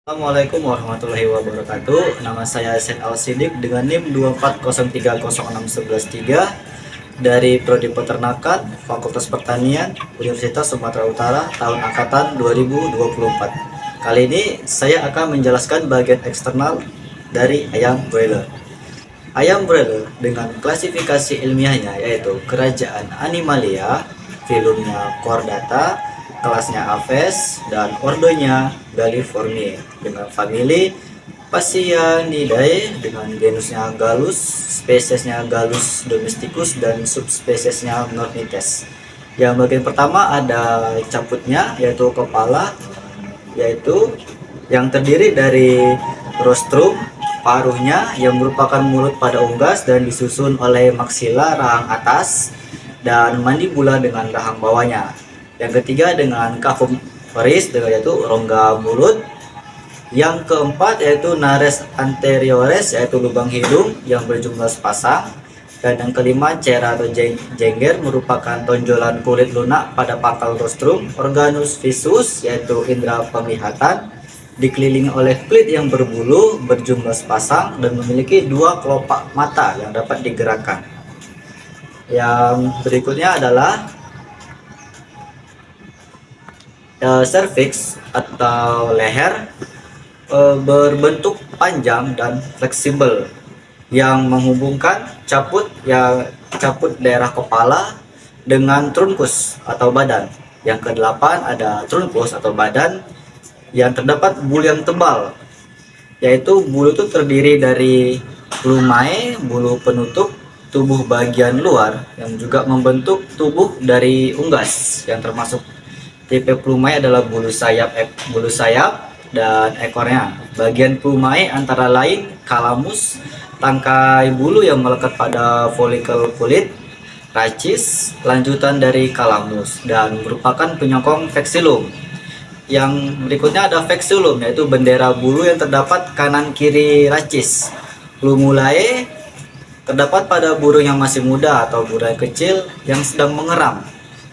Assalamualaikum warahmatullahi wabarakatuh. Nama saya Sen Al Sidik dengan NIM 240306113 dari Prodi Peternakan, Fakultas Pertanian, Universitas Sumatera Utara, tahun angkatan 2024. Kali ini saya akan menjelaskan bagian eksternal dari ayam broiler. Ayam broiler dengan klasifikasi ilmiahnya yaitu Kerajaan Animalia, filumnya Chordata, kelasnya Aves, dan ordonya Galliformiae dengan famili Phasianidae dengan genusnya Gallus, spesiesnya Gallus domesticus, dan subspesiesnya Nornites. Yang bagian pertama ada caputnya yaitu kepala, yaitu yang terdiri dari rostrum, paruhnya yang merupakan mulut pada unggas dan disusun oleh maksila rahang atas dan mandibula dengan rahang bawahnya. Yang ketiga dengan cavum oris yaitu rongga mulut. Yang keempat yaitu nares anteriores yaitu lubang hidung yang berjumlah sepasang. Dan yang kelima cera atau jengger merupakan tonjolan kulit lunak pada pangkal rostrum. Organus visus yaitu indera penglihatan dikelilingi oleh kulit yang berbulu berjumlah sepasang dan memiliki dua kelopak mata yang dapat digerakkan. Yang berikutnya adalah cervix atau leher berbentuk panjang dan fleksibel yang menghubungkan caput daerah kepala dengan trunkus atau badan. Yang kedelapan ada trunkus atau badan yang terdapat bulu yang tebal, yaitu bulu itu terdiri dari plumae, bulu penutup tubuh bagian luar yang juga membentuk tubuh dari unggas, yang termasuk tipe plumae adalah bulu sayap dan ekornya. Bagian plumae antara lain kalamus, tangkai bulu yang melekat pada folikel kulit, racis, lanjutan dari kalamus, dan merupakan penyokong vexillum. Yang berikutnya ada vexillum, yaitu bendera bulu yang terdapat kanan kiri racis. Plumulae terdapat pada burung yang masih muda atau burung kecil yang sedang mengeram,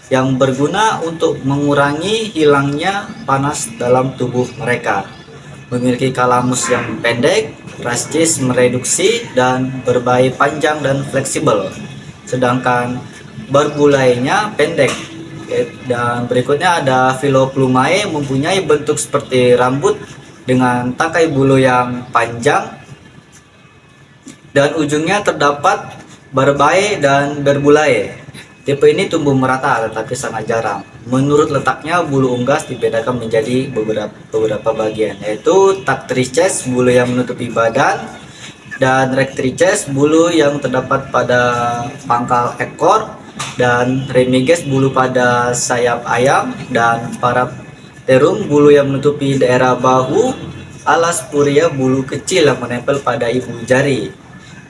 yang berguna untuk mengurangi hilangnya panas dalam tubuh mereka. Memiliki kalamus yang pendek, racis mereduksi dan berbagai panjang dan fleksibel, sedangkan barbulae-nya pendek. Dan berikutnya ada Phyloplumae, mempunyai bentuk seperti rambut dengan tangkai bulu yang panjang dan ujungnya terdapat barbae dan berbulae. Tipe ini tumbuh merata tetapi sangat jarang. Menurut letaknya, bulu unggas dibedakan menjadi beberapa bagian, yaitu tactrices, bulu yang menutupi badan, dan rectrices, bulu yang terdapat pada pangkal ekor, dan remiges, bulu pada sayap ayam, dan parapterum, bulu yang menutupi daerah bahu, alaspuria, bulu kecil yang menempel pada ibu jari.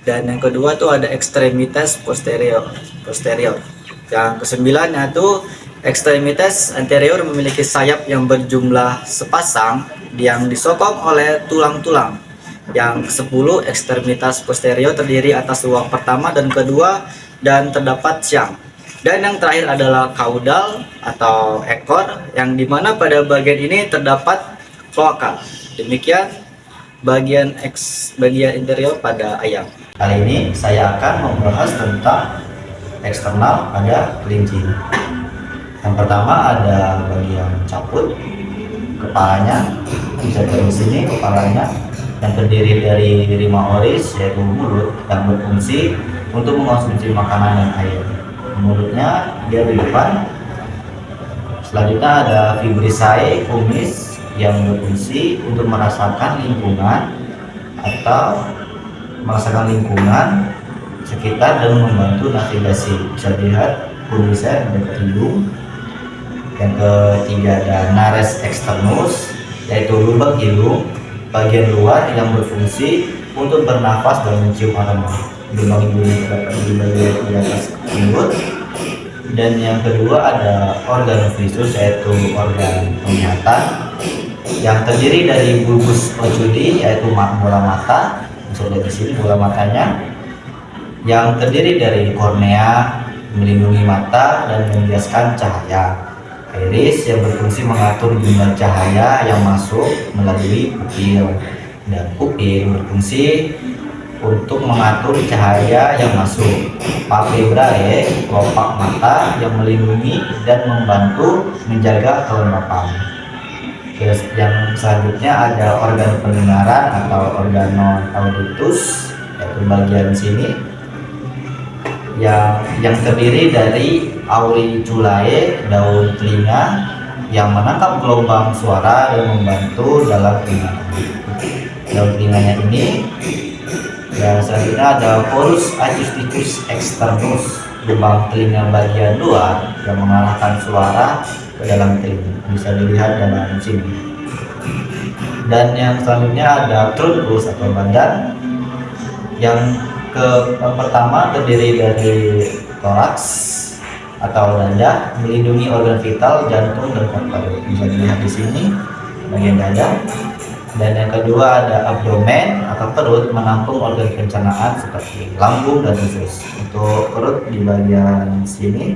Dan yang kedua itu ada extremitas posterior. Yang kesembilan yaitu extremitas anterior, memiliki sayap yang berjumlah sepasang yang disokong oleh tulang-tulang. Yang ke-10 ekstremitas posterior terdiri atas ruang pertama dan kedua dan terdapat siang. Dan yang terakhir adalah caudal atau ekor, yang dimana pada bagian ini terdapat kloaka. Demikian bagian interior pada ayam. Kali ini saya akan membahas tentang eksternal pada kelinci. Yang pertama ada bagian caput, kepalanya bisa dari sini kepalanya, yang terdiri dari rima oris yaitu mulut yang berfungsi untuk mengonsumsi makanan dan air. Mulutnya dia di depan. Selanjutnya ada vibrissae kumis yang berfungsi untuk merasakan lingkungan sekitar dan membantu navigasi. Bisa dilihat kumisnya dekat hidung. Yang ketiga ada nares externus, yaitu lubang hidung bagian luar yang berfungsi untuk bernafas dan mencium aroma. Lubang hidungnya terdapat di bagian di atas mulut. Dan yang kedua ada organ visus, yaitu organ penglihatan yang terdiri dari bulbus oculi, yaitu bola mata. Bisa lihat di sini bola matanya, yang terdiri dari kornea melindungi mata dan membiaskan cahaya. Iris yang berfungsi mengatur jumlah cahaya yang masuk melalui pupil, dan pupil berfungsi untuk mengatur cahaya yang masuk. Palpebrae, kelopak mata yang melindungi dan membantu menjaga kelembapan. Terus yang selanjutnya ada organ pendengaran atau organon auditus, yaitu bagian sini yang terdiri dari auriculae, daun telinga yang menangkap gelombang suara dan membantu dalam telinga. Daun telinganya ini. Dan selanjutnya ada porus acusticus externus, lubang telinga bagian luar yang mengarahkan suara ke dalam telinga, bisa dilihat dalam sini. Dan yang selanjutnya ada truncus atau badan yang pertama terdiri dari toraks atau dada, melindungi organ vital jantung dan paru-paru, bisa dilihat di sini bagian dada. Dan yang kedua ada abdomen atau perut, menampung organ pencernaan seperti lambung dan usus. Untuk perut di bagian sini.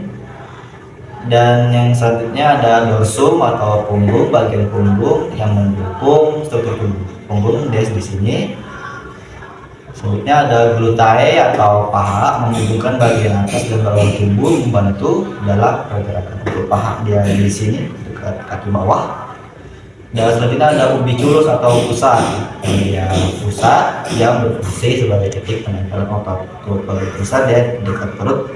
Dan yang selanjutnya ada dorsum atau punggung, bagian punggung yang mendukung struktur punggung di sini. Selanjutnya ada glutae atau paha, menghubungkan bagian atas dan bawah tubuh, membantu dalam pergerakan. Untuk paha dia di sini dekat kaki bawah. Dan selanjutnya ada ubiculus atau pusat, pusat yang berfungsi sebagai titik penempelan otot. Pusat dia dekat perut.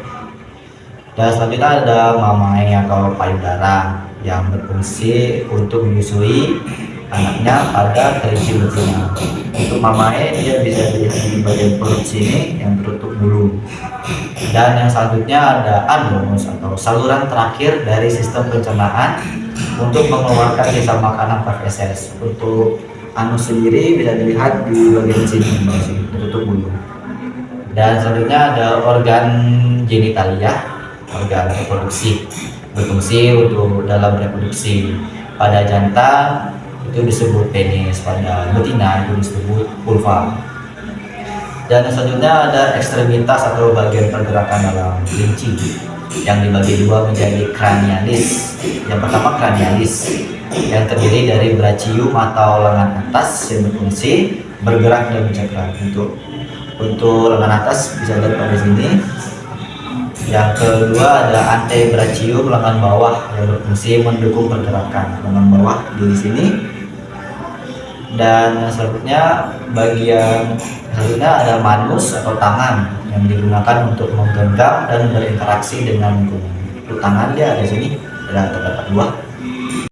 Dan selanjutnya ada mamae atau payudara yang berfungsi untuk menyusui anaknya pada kelinci betina. Untuk mamae dia bisa dilihat di bagian perut sini yang tertutup bulu. Dan yang selanjutnya ada anus atau saluran terakhir dari sistem pencernaan untuk mengeluarkan sisa makanan feses. Untuk anus sendiri bisa dilihat di bagian sini tertutup bulu. Dan selanjutnya ada organ genitalia, organ reproduksi, berfungsi untuk dalam reproduksi. Pada jantan itu disebut penis, pada betina itu disebut vulva. Dan selanjutnya ada ekstremitas atau bagian pergerakan dalam kelinci yang dibagi dua menjadi cranialis. Yang pertama cranialis yang terdiri dari brachium atau lengan atas yang berfungsi bergerak dan mencakar. Untuk lengan atas bisa dilihat pada sini. Yang kedua ada antebrachium, lengan bawah yang berfungsi mendukung pergerakan. Lengan bawah di sini. Dan selanjutnya ada manus atau tangan yang digunakan untuk menggenggam dan berinteraksi dengan lingkungan. Untuk tangan dia ada sini, ada terdapat dua.